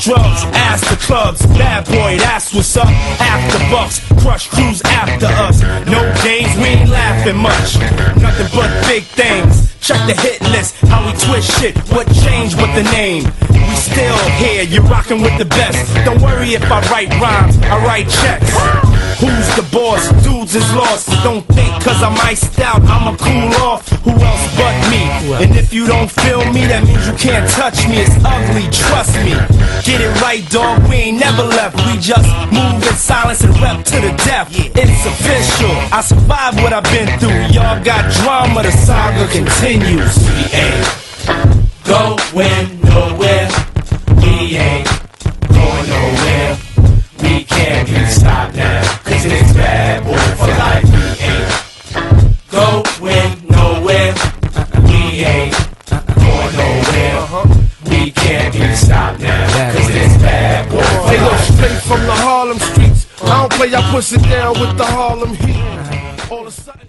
drugs, ass the clubs. Bad boy, that's what's up. After bucks, crush crews after us. No games, we ain't laughing much. Nothing but big things. Check the hit list, how we twist shit. What changed with the name? We still here, you're rocking with the best. Don't worry if I write rhymes, I write checks. Who's the boss? Dudes is lost. Don't think cause I'm iced out, I'ma cool off. Who else but me? And if you don't feel me, that means you can't touch me. It's ugly, trust me. Get it right, dog, we ain't never left. We just move in silence and rep to the death. It's official, I survived what I've been through. Y'all got drama, the saga continues. We ain't going nowhere. We ain't going nowhere. We can't be stopped now, cause it's bad boy for life. We ain't going nowhere. We ain't going nowhere. We can't be stopped now, cause it's bad boy for Hey, look, life. straight from the Harlem streets. I don't play, I push it down with the Harlem heat. All of a sudden